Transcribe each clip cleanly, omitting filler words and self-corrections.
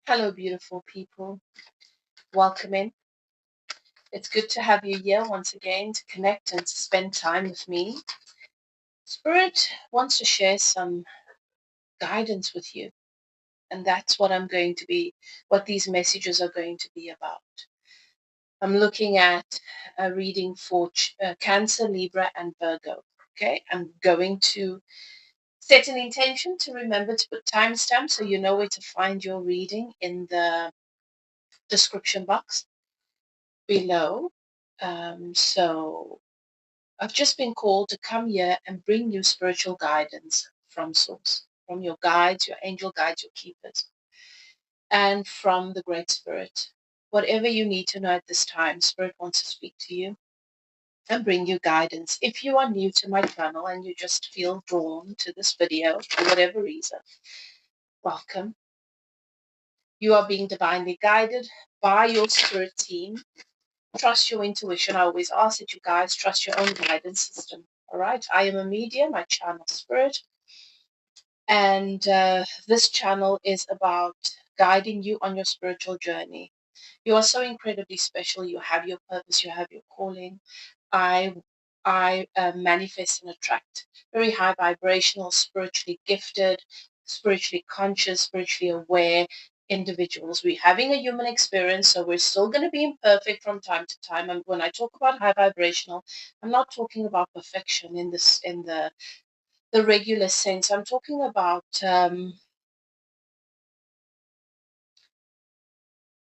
Hello, beautiful people. Welcome in. It's good to have you here once again to connect and to spend time with me. Spirit wants to share some guidance with you, and that's what these messages are going to be about. I'm looking at a reading for Cancer, Libra, and Virgo. Okay, I'm going to set an intention to remember to put timestamps so you know where to find your reading in the description box below. So I've just been called to come here and bring you spiritual guidance from Source, from your guides, your angel guides, your keepers, and from the Great Spirit. Whatever you need to know at this time, Spirit wants to speak to you and bring you guidance. If you are new to my channel and you just feel drawn to this video for whatever reason, welcome. You are being divinely guided by your spirit team. Trust your intuition. I always ask that you guys trust your own guidance system. All right. I am a medium. I channel spirit. And this channel is about guiding you on your spiritual journey. You are so incredibly special. You have your purpose. You have your calling. I I manifest and attract very high vibrational, spiritually gifted, spiritually conscious, spiritually aware individuals. We're having a human experience, so we're still going to be imperfect from time to time. And when I talk about high vibrational, I'm not talking about perfection in the regular sense. I'm talking about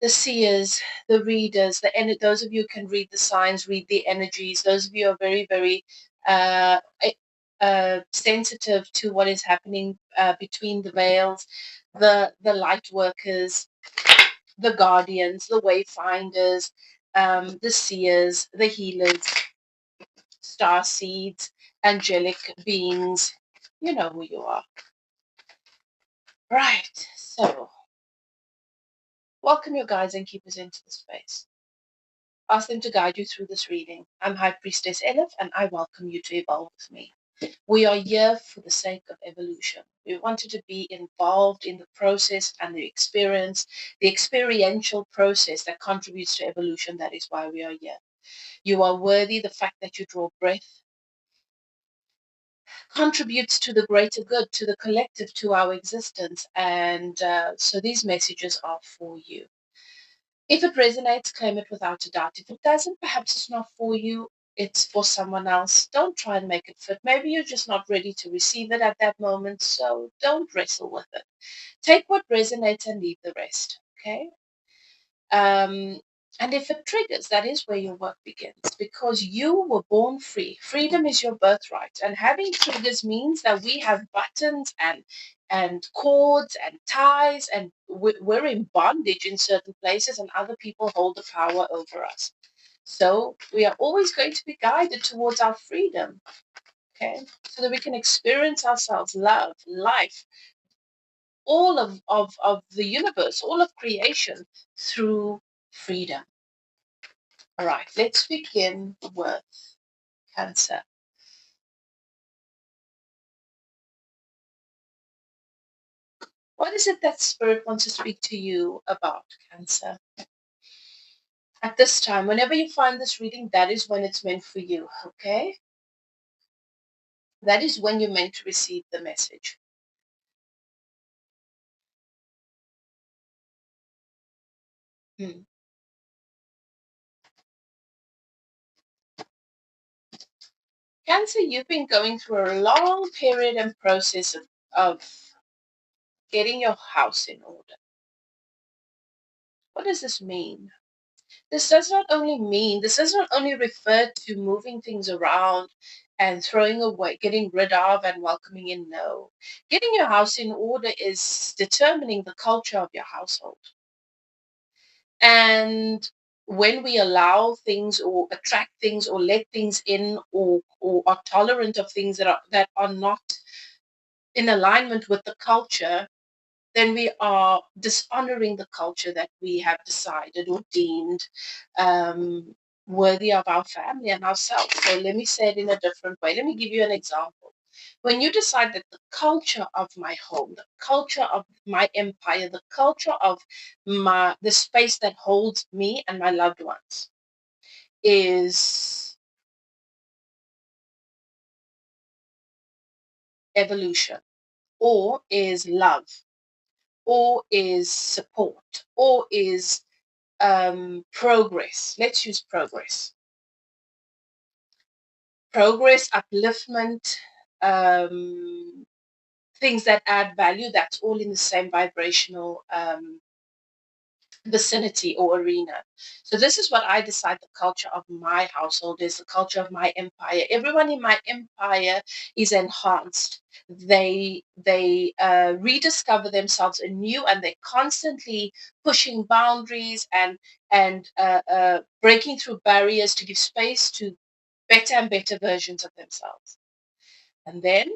the seers, the readers, those of you who can read the signs, read the energies. Those of you who are very, very sensitive to what is happening between the veils, the light workers, the guardians, the wayfinders, the seers, the healers, star seeds, angelic beings. You know who you are. Right. So welcome your guides and keepers into the space. Ask them to guide you through this reading. I'm High Priestess Elif, and I welcome you to evolve with me. We are here for the sake of evolution. We wanted to be involved in the process and the experience, the experiential process that contributes to evolution. That is why we are here. You are worthy. The fact that you draw breath contributes to the greater good, to the collective, to our existence. And so these messages are for you. If it resonates, claim it without a doubt. If it doesn't, perhaps it's not for you, it's for someone else. Don't try and make it fit. Maybe you're just not ready to receive it at that moment, so don't wrestle with it. Take what resonates and leave the rest, okay? Um, and if it triggers, that is where your work begins because you were born free. Freedom is your birthright. And having triggers means that we have buttons and cords and ties, and we're in bondage in certain places, and other people hold the power over us. So we are always going to be guided towards our freedom, okay? So that we can experience ourselves, love, life, all of the universe, all of creation through freedom. All right, let's begin with Cancer. What is it that Spirit wants to speak to you about, Cancer? At this time, whenever you find this reading, that is when it's meant for you, okay? That is when you're meant to receive the message. Hmm. Cancer, you've been going through a long period and process of getting your house in order. What does this mean? This does not only refer to moving things around and throwing away, getting rid of and welcoming in. No. Getting your house in order is determining the culture of your household. And when we allow things or attract things or let things in or are tolerant of things that are not in alignment with the culture, then we are dishonoring the culture that we have decided or deemed worthy of our family and ourselves. So let me say it in a different way. Let me give you an example. When you decide that the culture of my home, the culture of my empire, the culture of the space that holds me and my loved ones is evolution, or is love, or is support, or is progress. Let's use progress. Progress, upliftment, things that add value, that's all in the same vibrational vicinity or arena. So this is what I decide the culture of my household is, the culture of my empire. Everyone in my empire is enhanced. They rediscover themselves anew, and they're constantly pushing boundaries and breaking through barriers to give space to better and better versions of themselves. And then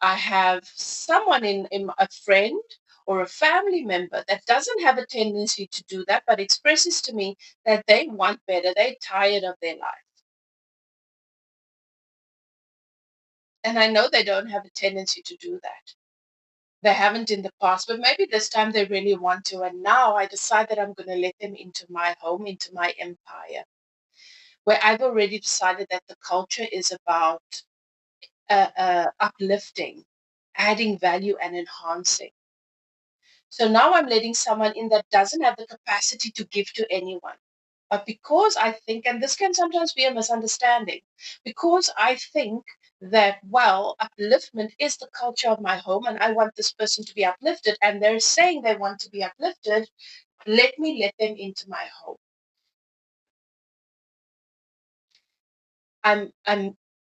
I have someone in a friend or a family member that doesn't have a tendency to do that, but expresses to me that they want better, they're tired of their life. And I know they don't have a tendency to do that. They haven't in the past, but maybe this time they really want to. And now I decide that I'm going to let them into my home, into my empire, where I've already decided that the culture is about uplifting, adding value, and enhancing. So now I'm letting someone in that doesn't have the capacity to give to anyone. But because I think, and this can sometimes be a misunderstanding, because I think that, well, upliftment is the culture of my home and I want this person to be uplifted, and they're saying they want to be uplifted, let me let them into my home.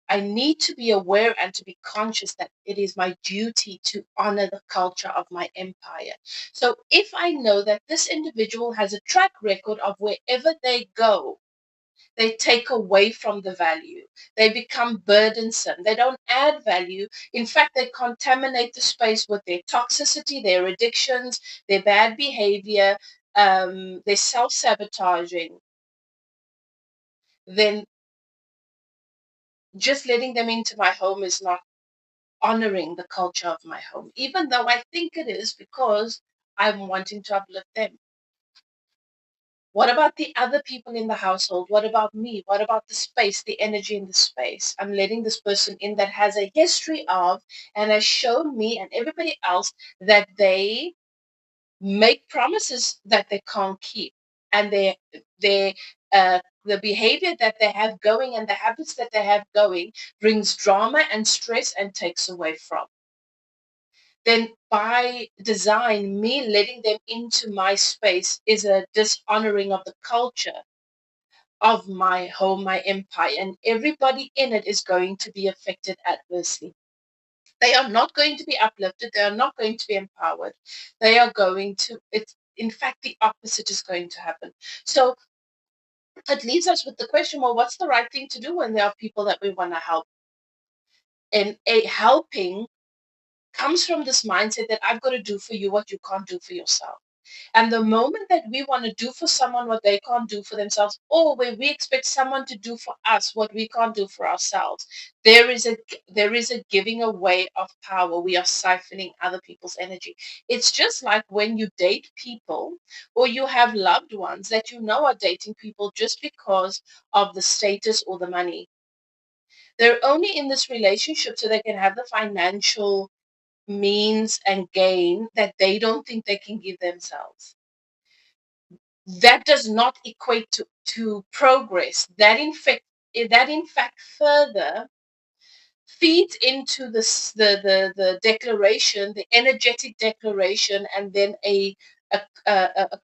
I need to be aware and to be conscious that it is my duty to honor the culture of my empire. So if I know that this individual has a track record of wherever they go, they take away from the value. They become burdensome. They don't add value. In fact, they contaminate the space with their toxicity, their addictions, their bad behavior, their self-sabotaging. Then just letting them into my home is not honoring the culture of my home, even though I think it is, because I'm wanting to uplift them. What about the other people in the household? What about me? What about the space, the energy in the space? I'm letting this person in that has a history of and has shown me and everybody else that they make promises that they can't keep. And the behavior that they have going and the habits that they have going brings drama and stress and takes away from. Then by design, me letting them into my space is a dishonoring of the culture of my home, my empire, and everybody in it is going to be affected adversely. They are not going to be uplifted. They are not going to be empowered. They are going to, it's in fact, the opposite is going to happen. So it leaves us with the question, well, what's the right thing to do when there are people that we want to help? And a helping comes from this mindset that I've got to do for you what you can't do for yourself. And the moment that we want to do for someone what they can't do for themselves, or where we expect someone to do for us what we can't do for ourselves, there is a giving away of power. We are siphoning other people's energy. It's just like when you date people or you have loved ones that you know are dating people just because of the status or the money. They're only in this relationship so they can have the financial means and gain that they don't think they can give themselves. That does not equate to progress. That in fact further feeds into the declaration, the energetic declaration, and then a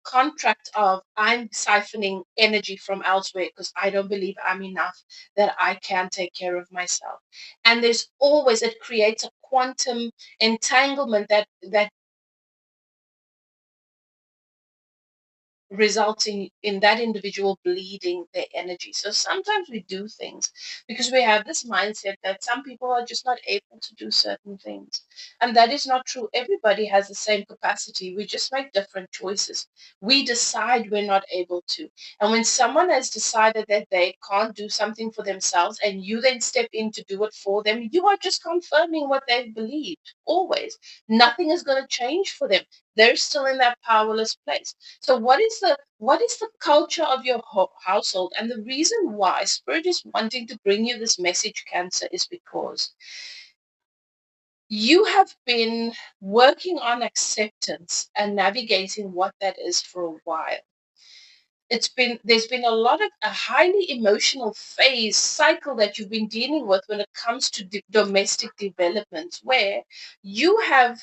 contract of I'm siphoning energy from elsewhere because I don't believe I'm enough, that I can take care of myself. And there's always, it creates a quantum entanglement that resulting in that individual bleeding their energy. So sometimes we do things because we have this mindset that some people are just not able to do certain things. And that is not true. Everybody has the same capacity. We just make different choices. We decide we're not able to. And when someone has decided that they can't do something for themselves and you then step in to do it for them, you are just confirming what they've believed. Always. Nothing is going to change for them. They're still in that powerless place. So what is the culture of your household? And the reason why Spirit is wanting to bring you this message, Cancer, is because you have been working on acceptance and navigating what that is for a while. There's been a lot of a highly emotional phase cycle that you've been dealing with when it comes to domestic development, where you have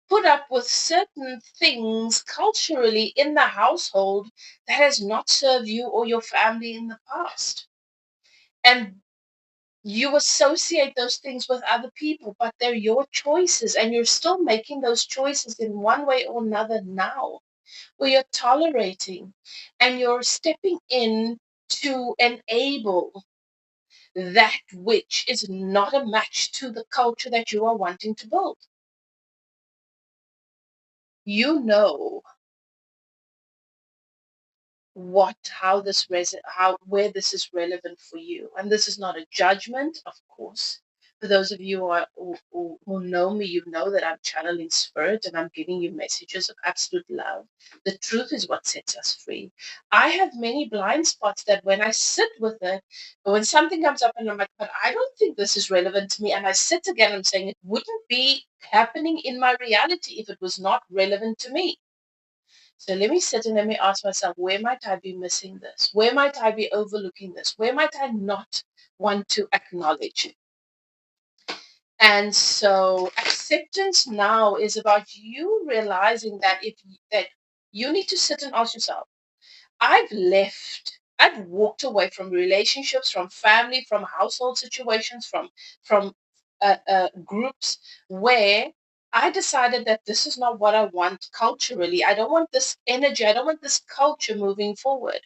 put up with certain things culturally in the household that has not served you or your family in the past. And you associate those things with other people, but they're your choices, and you're still making those choices in one way or another now, where you're tolerating and you're stepping in to enable that which is not a match to the culture that you are wanting to build. You know where this is relevant for you, and this is not a judgment, of course. For those of you who know me, you know that I'm channeling Spirit and I'm giving you messages of absolute love. The truth is what sets us free. I have many blind spots that when I sit with it, when something comes up and I'm like, but I don't think this is relevant to me, and I sit again and saying it wouldn't be happening in my reality if it was not relevant to me. So let me sit and let me ask myself, where might I be missing this? Where might I be overlooking this? Where might I not want to acknowledge? And so acceptance now is about you realizing that you need to sit and ask yourself, I've walked away from relationships, from family, from household situations, from groups where I decided that this is not what I want culturally. I don't want this energy. I don't want this culture moving forward.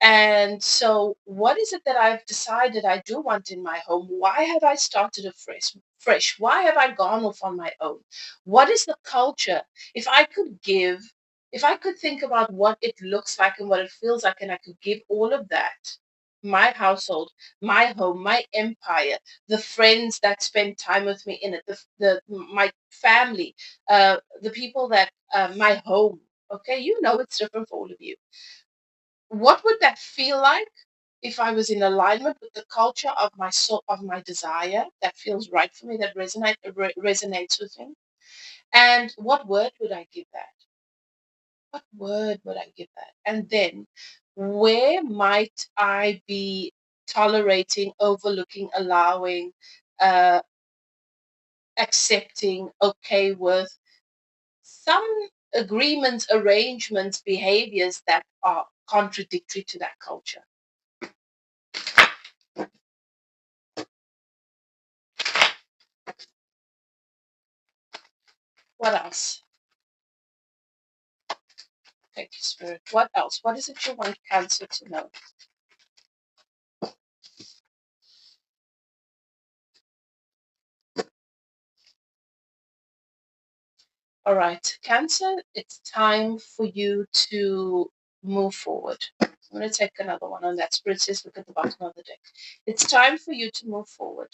And so, what is it that I've decided I do want in my home? Why have I started afresh? Fresh? Why have I gone off on my own? What is the culture? If I could give, if I could think about what it looks like and what it feels like, and I could give all of that, my household, my home, my empire, the friends that spend time with me in it, my family, the people that my home. Okay, you know it's different for all of you. What would that feel like if I was in alignment with the culture of my soul, of my desire that feels right for me, that resonates with me? And what word would I give that? What word would I give that? And then where might I be tolerating, overlooking, allowing, uh, accepting, okay with some agreements, arrangements, behaviors that are contradictory to that culture? What else? Thank you, Spirit. What else? What is it you want Cancer to know? All right, Cancer, it's time for you to move forward. I'm going to take another one on that. Spirit says, look at the bottom of the deck. It's time for you to move forward.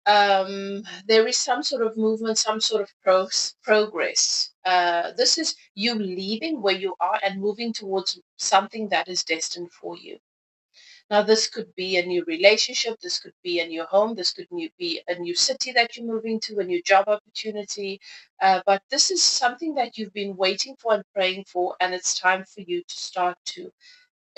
There is some sort of movement, some sort of progress. This is you leaving where you are and moving towards something that is destined for you. Now, this could be a new relationship, this could be a new home, this could be a new city that you're moving to, a new job opportunity. But this is something that you've been waiting for and praying for, and it's time for you to start to.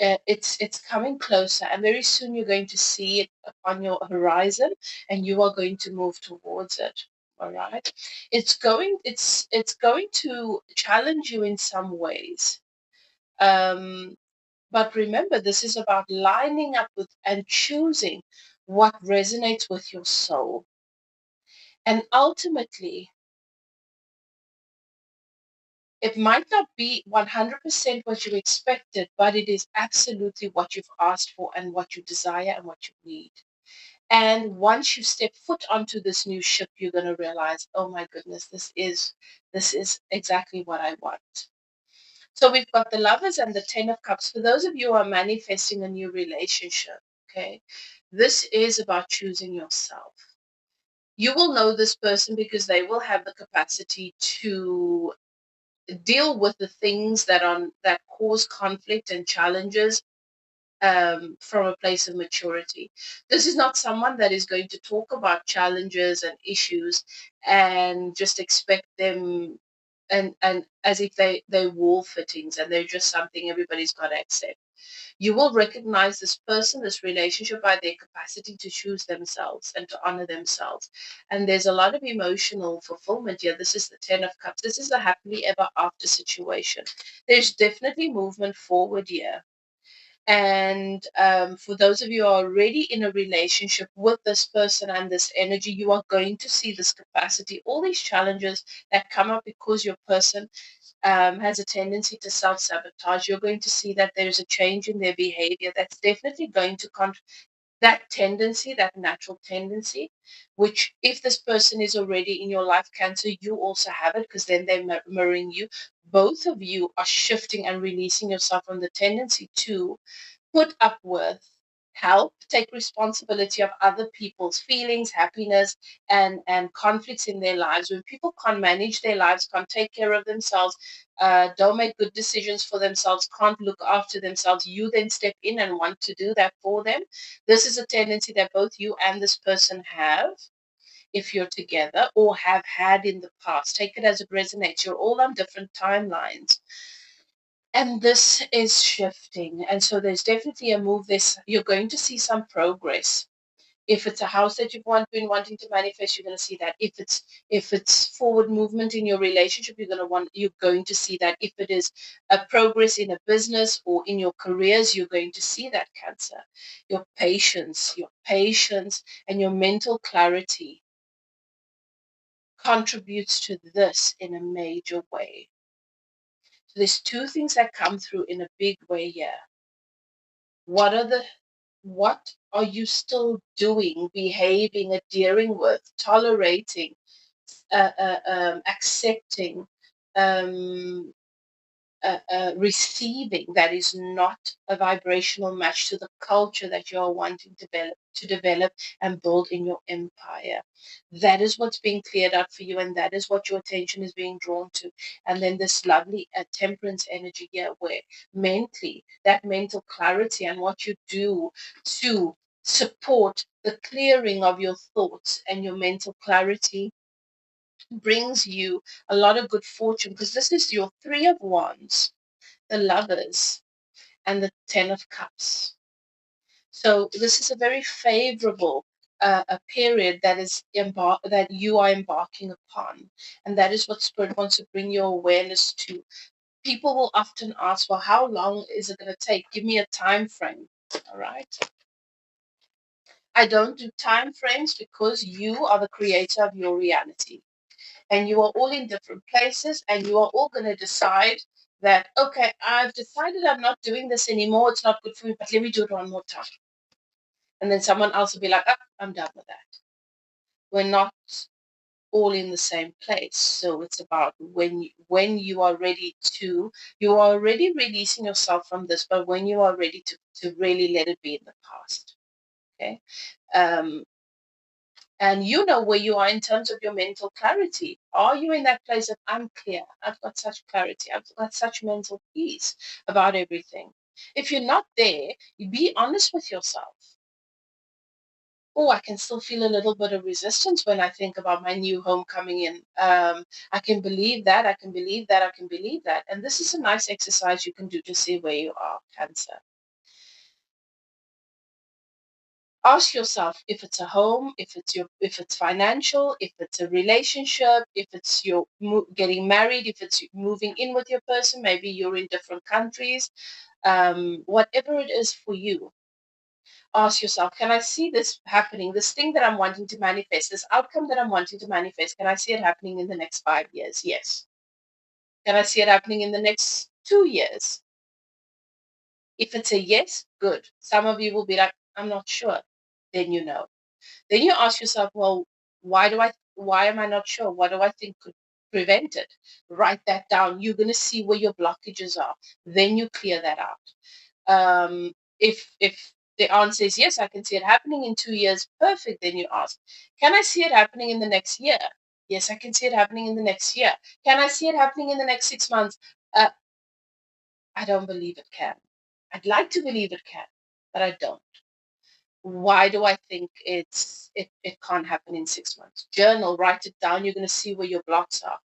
It's coming closer, and very soon you're going to see it on your horizon, and you are going to move towards it. All right, it's going to challenge you in some ways. Um, but remember, this is about lining up with and choosing what resonates with your soul. And ultimately, It might not be 100% what you expected, but it is absolutely what you've asked for and what you desire and what you need. And once you step foot onto this new ship, you're going to realize, oh my goodness, this is exactly what I want. So we've got the Lovers and the Ten of Cups. For those of you who are manifesting a new relationship, okay, this is about choosing yourself. You will know this person because they will have the capacity to deal with the things that cause conflict and challenges from a place of maturity. This is not someone that is going to talk about challenges and issues and just expect them and as if they're wall fittings and they're just something everybody's got to accept. You will recognize this person, this relationship, by their capacity to choose themselves and to honor themselves. And there's a lot of emotional fulfillment here. This is the Ten of Cups. This is a happily ever after situation. There's definitely movement forward here. And for those of you who are already in a relationship with this person and this energy, you are going to see this capacity, all these challenges that come up because your person has a tendency to self-sabotage. You're going to see that there's a change in their behavior that's definitely going to that tendency, that natural tendency, which if this person is already in your life Cancer, you also have it because then they're mirroring you. Both of you are shifting and releasing yourself from the tendency to put up with, help, take responsibility of other people's feelings, happiness, and conflicts in their lives. When people can't manage their lives, can't take care of themselves, don't make good decisions for themselves, can't look after themselves, you then step in and want to do that for them. This is a tendency that both you and this person have if you're together or have had in the past. Take it as it resonates. You're all on different timelines. And this is shifting. And so there's definitely a move. You're going to see some progress. If it's a house that been wanting to manifest, you're going to see that. If it's forward movement in your relationship, you're going to see that. If it is a progress in a business or in your careers, you're going to see that, Cancer. Your patience and your mental clarity contributes to this in a major way. So there's two things that come through in a big way here. What are you still doing, behaving, adhering with, tolerating, accepting, um, receiving that is not a vibrational match to the culture that you are wanting to develop and build in your empire? That is what's being cleared out for you, and that is what your attention is being drawn to. And then this lovely temperance energy here, where mentally, that mental clarity and what you do to support the clearing of your thoughts and your mental clarity brings you a lot of good fortune, because this is your Three of Wands, the Lovers, and the Ten of Cups. So this is a very favorable a period that you are embarking upon, and that is what Spirit wants to bring your awareness to. People will often ask, well, how long is it going to take? Give me a time frame. All right. I don't do time frames because you are the creator of your reality. And you are all in different places, and you are all going to decide that, okay, I've decided I'm not doing this anymore. It's not good for me, but let me do it one more time. And then someone else will be like, I'm done with that. We're not all in the same place. So it's about when you are ready to, you are already releasing yourself from this, but when you are ready to really let it be in the past. Okay. Um, and you know where you are in terms of your mental clarity. Are you in that place of, I'm clear, I've got such clarity, I've got such mental peace about everything? If you're not there, you be honest with yourself. Oh, I can still feel a little bit of resistance when I think about my new home coming in. I can believe that, I can believe that, I can believe that. And this is a nice exercise you can do to see where you are, Cancer. Ask yourself if it's a home, if it's financial, if it's a relationship, if it's your getting married, if it's moving in with your person, maybe you're in different countries, whatever it is for you. Ask yourself, can I see this happening, this thing that I'm wanting to manifest, this outcome that I'm wanting to manifest, can I see it happening in the next 5 years? Yes. Can I see it happening in the next 2 years? If it's a yes, good. Some of you will be like, I'm not sure. Then you know. Then you ask yourself, well, why am I not sure? What do I think could prevent it? Write that down. You're going to see where your blockages are. Then you clear that out. If the answer is yes, I can see it happening in 2 years, perfect. Then you ask, can I see it happening in the next year? Yes, I can see it happening in the next year. Can I see it happening in the next 6 months? I don't believe it can. I'd like to believe it can, but I don't. Why do I think it can't happen in 6 months? Journal, write it down. You're going to see where your blocks are.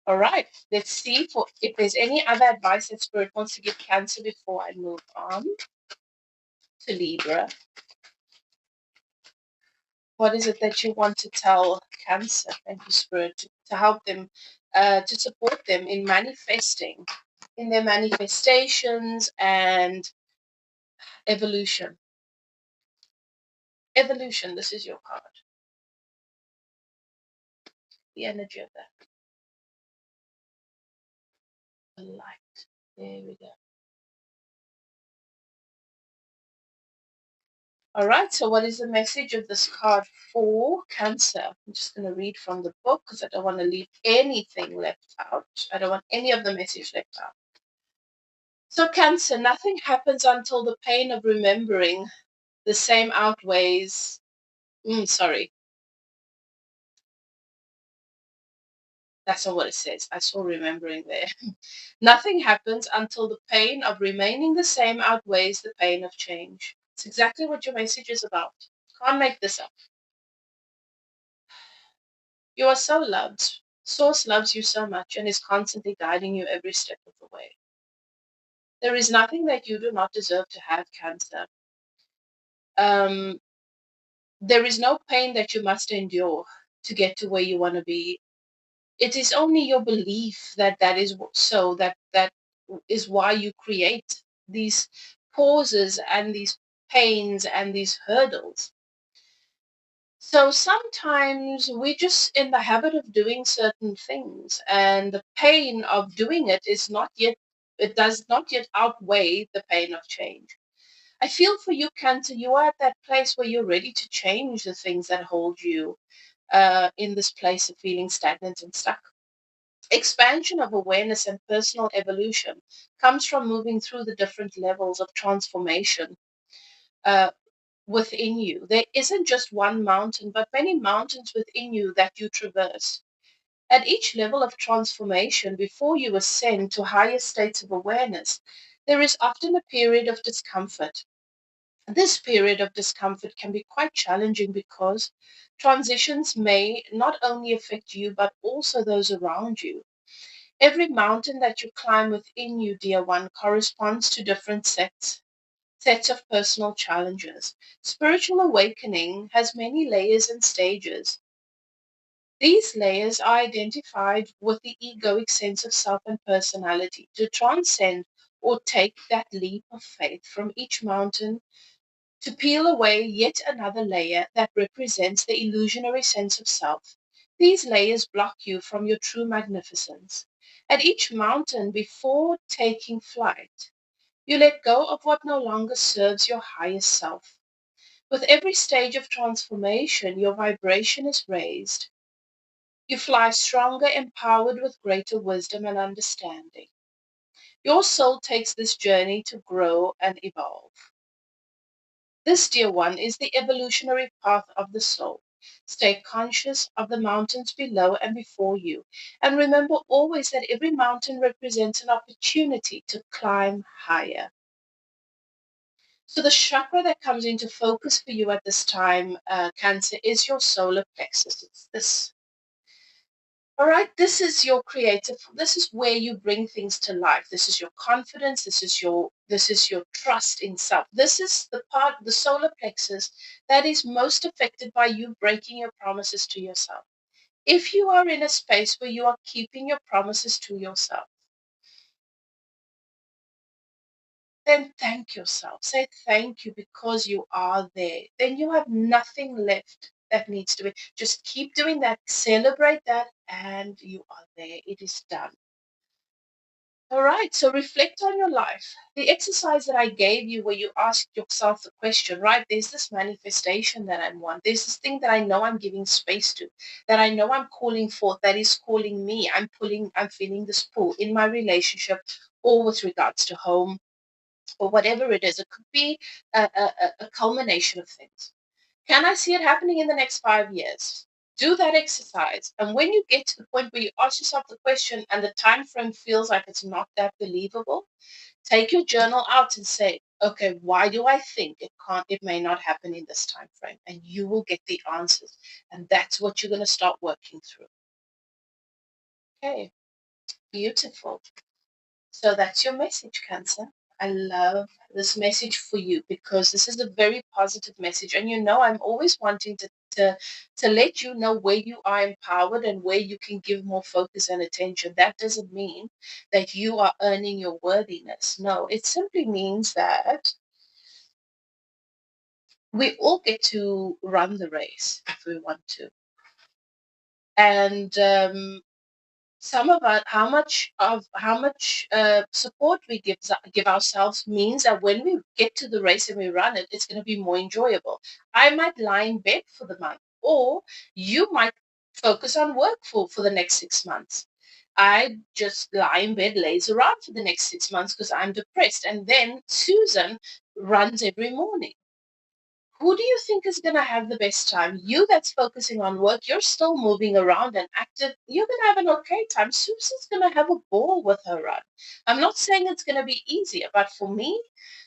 All right, let's see if there's any other advice that Spirit wants to give Cancer before I move on to Libra. What is it that you want to tell Cancer? Thank you, Spirit, to help them, to support them in manifesting, in their manifestations and evolution. Evolution, this is your card. The energy of that. The light. There we go. All right, so what is the message of this card for Cancer? I'm just going to read from the book because I don't want to leave anything left out. I don't want any of the message left out. So Cancer, nothing happens until the pain of remembering the same outweighs. Sorry. That's not what it says. I saw remembering there. Nothing happens until the pain of remaining the same outweighs the pain of change. It's exactly what your message is about. Can't make this up. You are so loved. Source loves you so much and is constantly guiding you every step of the way. There is nothing that you do not deserve to have, Cancer. There is no pain that you must endure to get to where you want to be. It is only your belief that that is so, that is why you create these pauses and these pains and these hurdles. So sometimes we're just in the habit of doing certain things, and the pain of doing it does not yet outweigh the pain of change. I feel for you, Cancer, you are at that place where you're ready to change the things that hold you in this place of feeling stagnant and stuck. Expansion of awareness and personal evolution comes from moving through the different levels of transformation uh, within you. There isn't just one mountain, but many mountains within you that you traverse. At each level of transformation, before you ascend to higher states of awareness, there is often a period of discomfort. This period of discomfort can be quite challenging because transitions may not only affect you, but also those around you. Every mountain that you climb within you, dear one, corresponds to different sets of personal challenges. Spiritual awakening has many layers and stages. These layers are identified with the egoic sense of self and personality. To transcend or take that leap of faith from each mountain, to peel away yet another layer that represents the illusionary sense of self. These layers block you from your true magnificence. At each mountain, before taking flight, you let go of what no longer serves your highest self. With every stage of transformation, your vibration is raised. You fly stronger, empowered with greater wisdom and understanding. Your soul takes this journey to grow and evolve. This, dear one, is the evolutionary path of the soul. Stay conscious of the mountains below and before you, and remember always that every mountain represents an opportunity to climb higher. So the chakra that comes into focus for you at this time, Cancer, is your solar plexus. It's this. All right, this is your creative. This is where you bring things to life. This is your confidence. This is your trust in self. This is the part, the solar plexus, that is most affected by you breaking your promises to yourself. If you are in a space where you are keeping your promises to yourself, then thank yourself. Say thank you because you are there. Then you have nothing left that needs to be. Just keep doing that, celebrate that, and you are there. It is done. All right, so reflect on your life. The exercise that I gave you where you asked yourself the question, right? There's this manifestation that I want. There's this thing that I know I'm giving space to, that I know I'm calling forth, that is calling me. I'm feeling this pull in my relationship or with regards to home or whatever it is. It could be a culmination of things. Can I see it happening in the next 5 years? Do that exercise. And when you get to the point where you ask yourself the question and the time frame feels like it's not that believable, take your journal out and say, okay, why do I think it may not happen in this time frame? And you will get the answers. And that's what you're going to start working through. Okay, beautiful. So that's your message, Cancer. I love this message for you because this is a very positive message. And I'm always wanting to let you know where you are empowered and where you can give more focus and attention. That doesn't mean that you are earning your worthiness. No, it simply means that we all get to run the race if we want to. And some of us, how much support we give ourselves means that when we get to the race and we run it, it's going to be more enjoyable. I might lie in bed for the month, or you might focus on work for the next 6 months. I just lie in bed, lays around for the next 6 months because I'm depressed. And then Susan runs every morning. Who do you think is going to have the best time? You that's focusing on work, you're still moving around and active. You're going to have an okay time. Susan's going to have a ball with her run. I'm not saying it's going to be easier, but for me,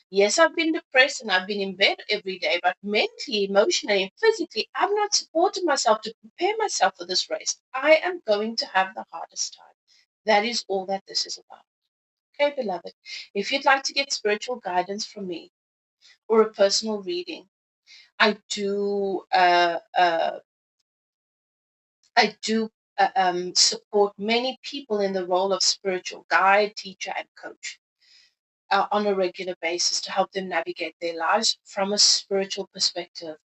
yes, I've been depressed and I've been in bed every day, but mentally, emotionally, and physically, I've not supported myself to prepare myself for this race. I am going to have the hardest time. That is all that this is about. Okay, beloved, if you'd like to get spiritual guidance from me or a personal reading, I do support many people in the role of spiritual guide, teacher, and coach on a regular basis to help them navigate their lives from a spiritual perspective.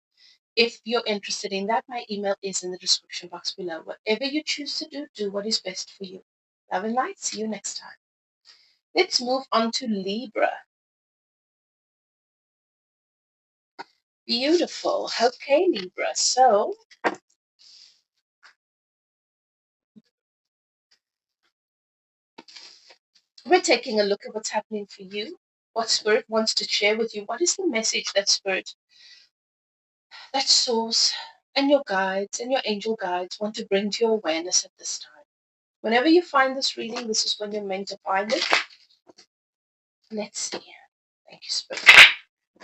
If you're interested in that, my email is in the description box below. Whatever you choose to do, do what is best for you. Love and light. See you next time. Let's move on to Libra. Beautiful. Okay, Libra. So we're taking a look at what's happening for you, what Spirit wants to share with you. What is the message that Spirit, that Source, and your guides and your angel guides want to bring to your awareness at this time? Whenever you find this reading, this is when you're meant to find it. Let's see. Thank you, Spirit.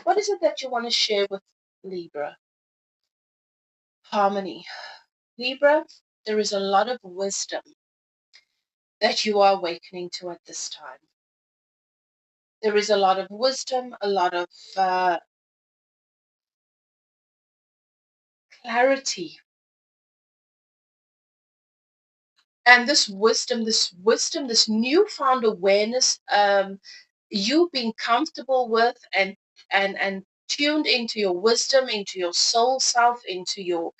What is it that you want to share with Libra? Harmony. Libra, there is a lot of wisdom that you are awakening to at this time. There is a lot of wisdom, a lot of clarity. And this newfound awareness, you being comfortable with and tuned into your wisdom, into your soul self, into your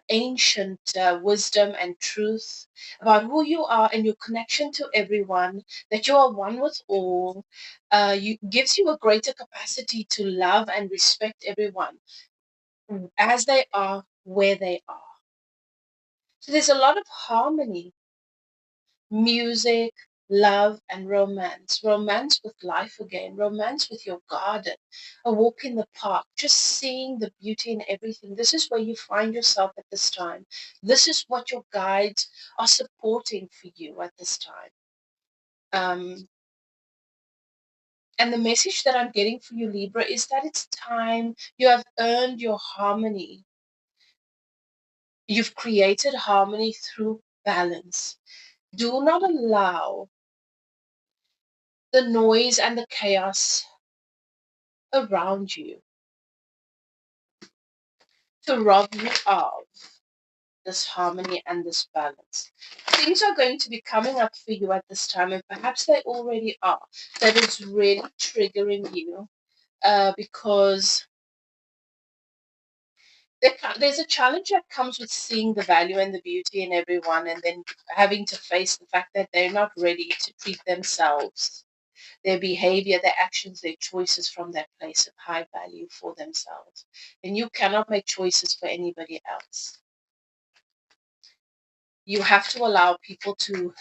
ancient wisdom and truth about who you are and your connection to everyone, that you are one with all, gives you a greater capacity to love and respect everyone as they are, where they are. So there's a lot of harmony, music, love, and romance. Romance with life again, romance with your garden, a walk in the park, just seeing the beauty in everything. This is where you find yourself at this time. This is what your guides are supporting for you at this time. And the message that I'm getting for you, Libra, is that it's time. You have earned your harmony. You've created harmony through balance. Do not allow the noise and the chaos around you to rob you of this harmony and this balance. Things are going to be coming up for you at this time, and perhaps they already are, that is really triggering you because there's a challenge that comes with seeing the value and the beauty in everyone, and then having to face the fact that they're not ready to treat themselves, their behavior, their actions, their choices from that place of high value for themselves. And you cannot make choices for anybody else. You have to allow people to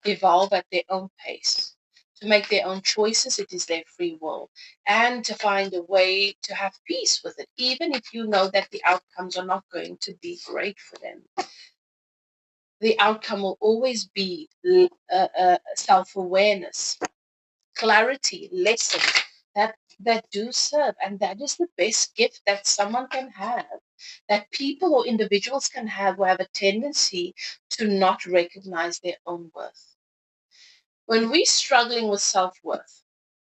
evolve at their own pace, to make their own choices. It is their free will, and to find a way to have peace with it, even if you know that the outcomes are not going to be great for them. The outcome will always be self-awareness, clarity, lessons that do serve. And that is the best gift that someone can have, that people or individuals can have, who have a tendency to not recognize their own worth. When we're struggling with self-worth,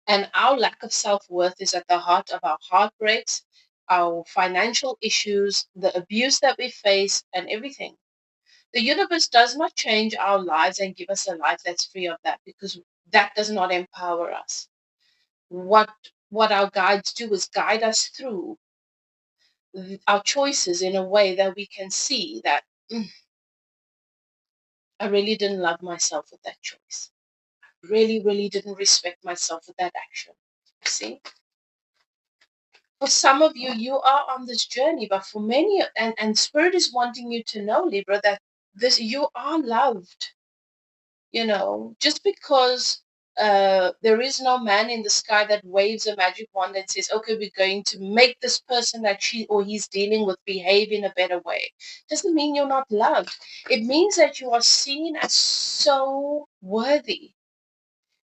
and our lack of self-worth is at the heart of our heartbreaks, our financial issues, the abuse that we face, and everything. The universe does not change our lives and give us a life that's free of that, because that does not empower us. What our guides do is guide us through our choices in a way that we can see that I really didn't love myself with that choice. Really, really didn't respect myself with that action. See? For some of you, you are on this journey, but for many, and Spirit is wanting you to know, Libra, that you are loved. Just because there is no man in the sky that waves a magic wand and says, okay, we're going to make this person that she or he's dealing with behave in a better way, doesn't mean you're not loved. It means that you are seen as so worthy,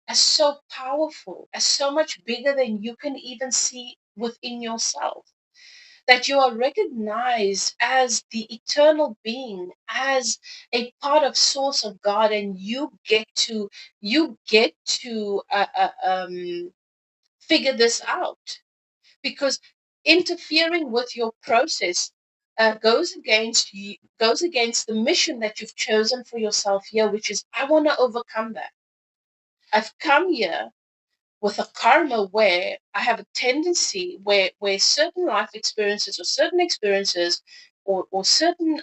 as so powerful, as so much bigger than you can even see within yourself, that you are recognized as the eternal being, as a part of source of God, and you get to figure this out, because interfering with your process goes against the mission that you've chosen for yourself here, which is, I want to overcome that. I've come here with a karma where I have a tendency where certain life experiences, or certain experiences, or certain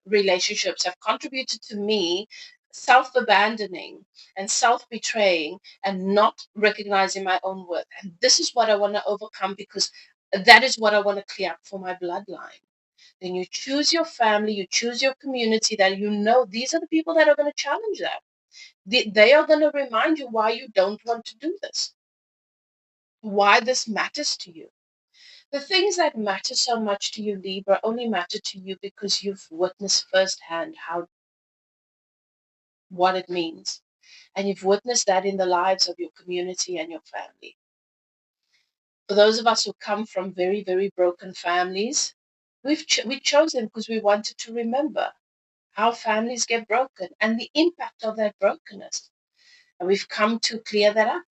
relationships have contributed to me self-abandoning and self-betraying and not recognizing my own worth. And this is what I want to overcome, because that is what I want to clear up for my bloodline. Then you choose your family, you choose your community, that these are the people that are going to challenge that. They are going to remind you why you don't want to do this, why this matters to you. The things that matter so much to you, Libra, only matter to you because you've witnessed firsthand what it means. And you've witnessed that in the lives of your community and your family. For those of us who come from very, very broken families, we chose them because we wanted to remember how families get broken and the impact of that brokenness. And we've come to clear that up.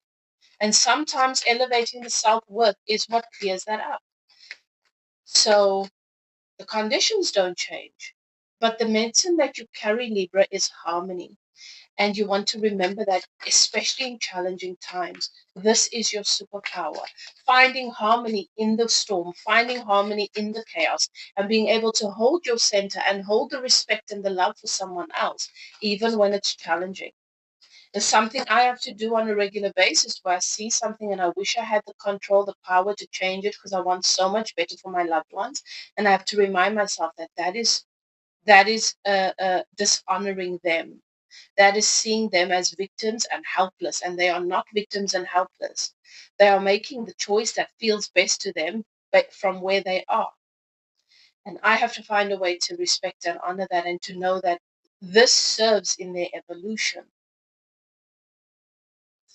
And sometimes elevating the self-worth is what clears that up. So the conditions don't change, but the medicine that you carry, Libra, is harmony. And you want to remember that, especially in challenging times, this is your superpower. Finding harmony in the storm, finding harmony in the chaos, and being able to hold your center and hold the respect and the love for someone else, even when it's challenging. It's something I have to do on a regular basis, where I see something and I wish I had the control, the power to change it, because I want so much better for my loved ones. And I have to remind myself that is dishonoring them. That is seeing them as victims and helpless, and they are not victims and helpless. They are making the choice that feels best to them, but from where they are. And I have to find a way to respect and honor that, and to know that this serves in their evolution.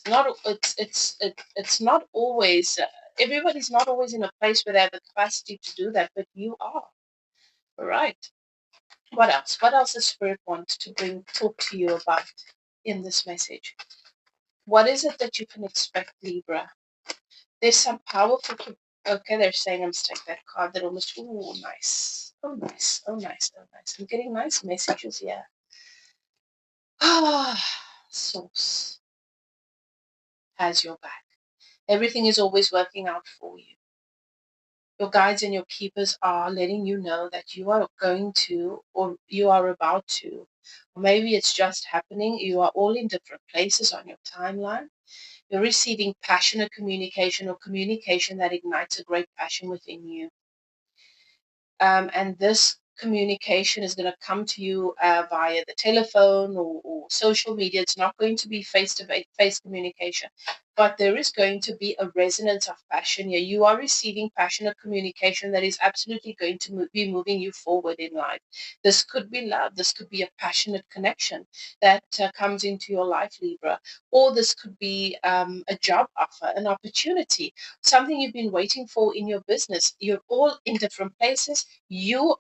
It's not always everybody's not always in a place where they have the capacity to do that, but you are. All right. What else does Spirit want to talk to you about in this message? What is it that you can expect, Libra? There's some powerful. Okay, they're saying I'm to take that card. That almost. Oh, nice. Oh, nice. Oh, nice. Oh, nice. I'm getting nice messages here. Ah, Source has your back. Everything is always working out for you. Your guides and your keepers are letting you know that you are going to, or you are about to, or maybe it's just happening. You are all in different places on your timeline. You're receiving passionate communication, or communication that ignites a great passion within you. And this communication is going to come to you via the telephone or social media. It's not going to be face-to-face communication, but there is going to be a resonance of passion here. You are receiving passionate communication that is absolutely going to be moving you forward in life. This could be love. This could be a passionate connection that comes into your life, Libra. Or this could be a job offer, an opportunity, something you've been waiting for in your business. You're all in different places. You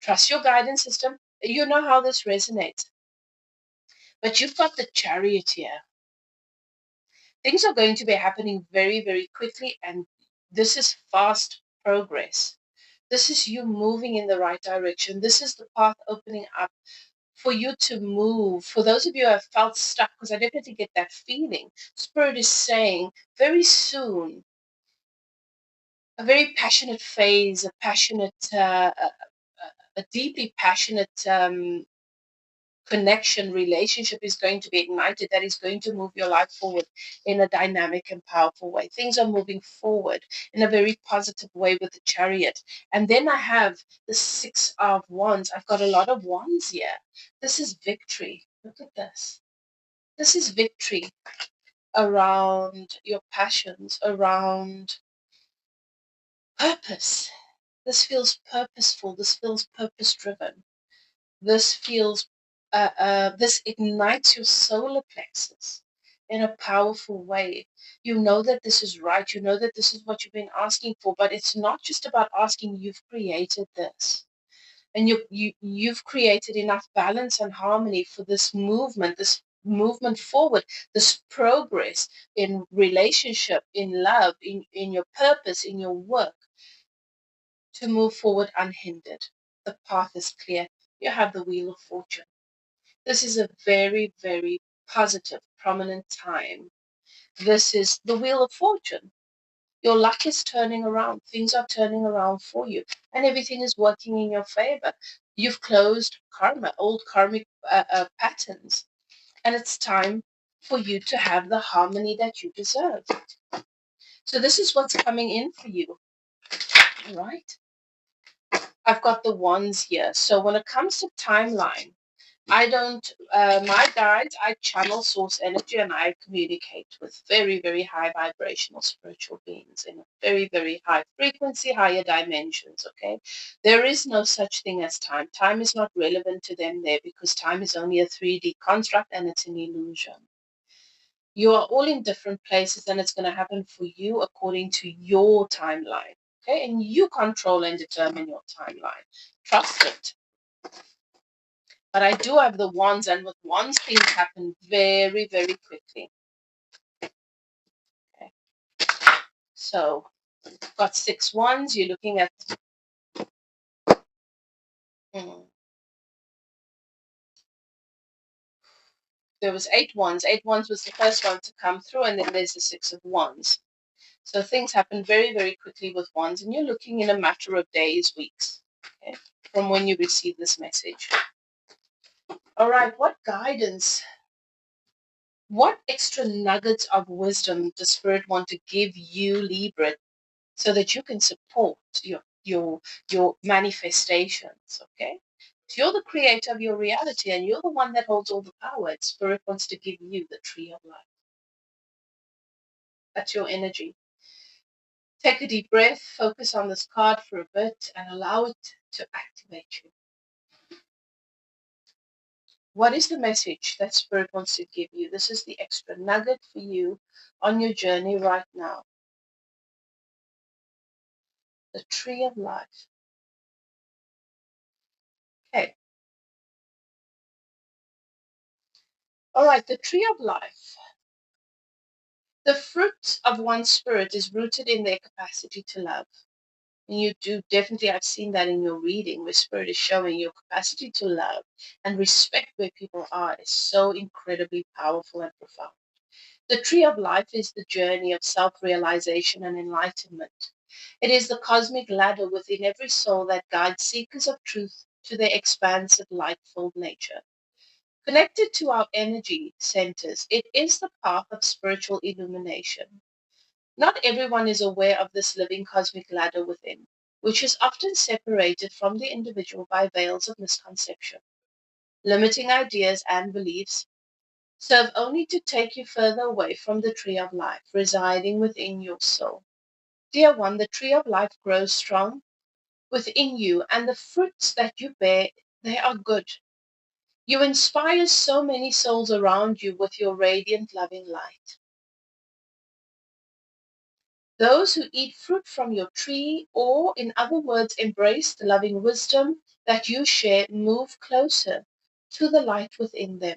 trust your guidance system. You know how this resonates. But you've got the Chariot here. Things are going to be happening very, very quickly, and this is fast progress. This is you moving in the right direction. This is the path opening up for you to move. For those of you who have felt stuck, because I definitely get that feeling, Spirit is saying very soon, a very passionate phase, a deeply passionate connection, relationship is going to be ignited, that is going to move your life forward in a dynamic and powerful way. Things are moving forward in a very positive way with the Chariot. And then I have the Six of Wands. I've got a lot of wands here. This is victory. Look at this. This is victory around your passions, around purpose. This feels purposeful. This feels purpose driven. This feels, this ignites your solar plexus in a powerful way. You know that this is right. You know that this is what you've been asking for, but it's not just about asking. You've created this. And you've created enough balance and harmony for this movement forward, this progress in relationship, in love, in your purpose, in your work, to move forward unhindered. The path is clear. You have the Wheel of Fortune. This is a very, very positive, prominent time. This is the Wheel of Fortune. Your luck is turning around. Things are turning around for you, and everything is working in your favor. You've closed karma, old karmic patterns, and it's time for you to have the harmony that you deserve. So this is what's coming in for you. All right. I've got the wands here. So when it comes to timeline, I don't, my guides, I channel source energy and I communicate with very, very high vibrational spiritual beings in a very, very high frequency, higher dimensions, okay? There is no such thing as time. Time is not relevant to them there because time is only a 3D construct and it's an illusion. You are all in different places and it's going to happen for you according to your timeline, okay? And you control and determine your timeline. Trust it. But I do have the wands, and with wands, things happen very, very quickly. Okay. So, got 6 wands. You're looking at... There was 8 wands. 8 wands was the first one to come through, and then there's the 6 of wands. So things happen very, very quickly with wands, and you're looking in a matter of days, weeks, okay, from when you receive this message. All right, what guidance, what extra nuggets of wisdom does Spirit want to give you, Libra, so that you can support your manifestations, okay? So you're the creator of your reality, and you're the one that holds all the power. Spirit wants to give you the tree of life. That's your energy. Take a deep breath, focus on this card for a bit, and allow it to activate you. What is the message that Spirit wants to give you? This is the extra nugget for you on your journey right now. The tree of life. Okay. All right, the tree of life. The fruit of one's spirit is rooted in their capacity to love. And you do definitely, I've seen that in your reading, where Spirit is showing your capacity to love and respect where people are is so incredibly powerful and profound. The tree of life is the journey of self-realization and enlightenment. It is the cosmic ladder within every soul that guides seekers of truth to their expansive, light-filled nature. Connected to our energy centers, it is the path of spiritual illumination. Not everyone is aware of this living cosmic ladder within, which is often separated from the individual by veils of misconception. Limiting ideas and beliefs serve only to take you further away from the tree of life residing within your soul. Dear one, the tree of life grows strong within you, and the fruits that you bear, they are good. You inspire so many souls around you with your radiant, loving light. Those who eat fruit from your tree, or in other words, embrace the loving wisdom that you share, move closer to the light within them.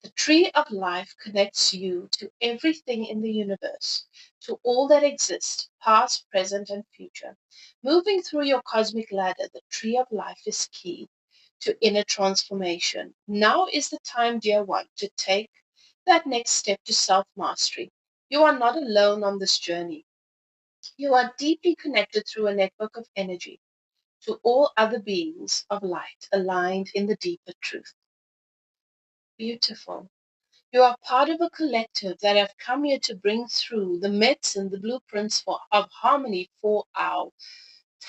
The tree of life connects you to everything in the universe, to all that exists, past, present, and future. Moving through your cosmic ladder, the tree of life is key to inner transformation. Now is the time, dear one, to take that next step to self-mastery. You are not alone on this journey. You are deeply connected through a network of energy to all other beings of light aligned in the deeper truth. Beautiful. You are part of a collective that have come here to bring through the medicine, the blueprints of harmony for our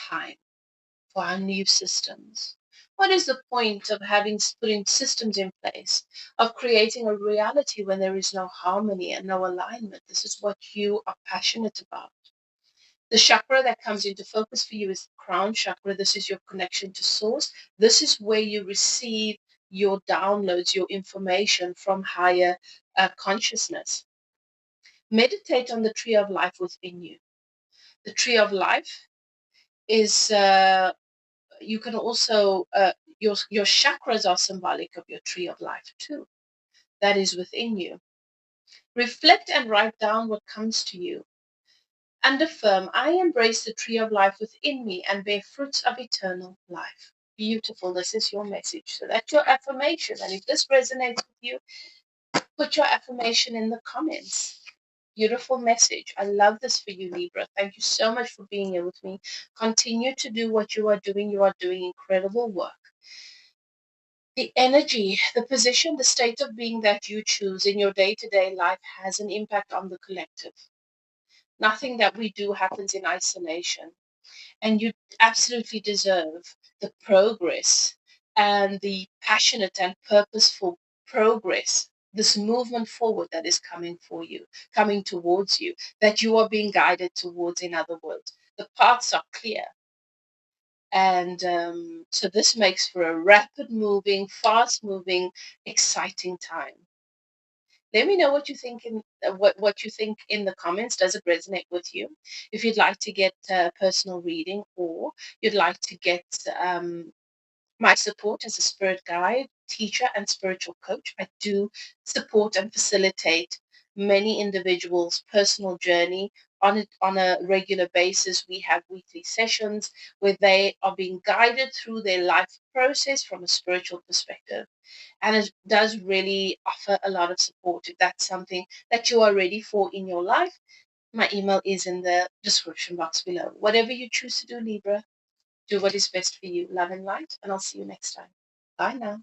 time, for our new systems. What is the point of putting systems in place, of creating a reality when there is no harmony and no alignment? This is what you are passionate about. The chakra that comes into focus for you is the crown chakra. This is your connection to source. This is where you receive your downloads, your information from higher consciousness. Meditate on the tree of life within you. The tree of life is, you can also, your chakras are symbolic of your tree of life too. That is within you. Reflect and write down what comes to you. And affirm, I embrace the tree of life within me and bear fruits of eternal life. Beautiful. This is your message. So that's your affirmation. And if this resonates with you, put your affirmation in the comments. Beautiful message. I love this for you, Libra. Thank you so much for being here with me. Continue to do what you are doing. You are doing incredible work. The energy, the position, the state of being that you choose in your day-to-day life has an impact on the collective. Nothing that we do happens in isolation. And you absolutely deserve the progress and the passionate and purposeful progress, this movement forward that is coming for you, coming towards you, that you are being guided towards. In other words, the paths are clear. And so this makes for a rapid moving, fast moving, exciting time. Let me know what you think what you think in the comments. Does it resonate with you? If you'd like to get a personal reading, or you'd like to get my support as a spirit guide, teacher, and spiritual coach, I do support and facilitate many individuals' personal journey on a regular basis. We have weekly sessions where they are being guided through their life process from a spiritual perspective. And it does really offer a lot of support. If that's something that you are ready for in your life, my email is in the description box below. Whatever you choose to do, Libra, do what is best for you. Love and light, and I'll see you next time. Bye now.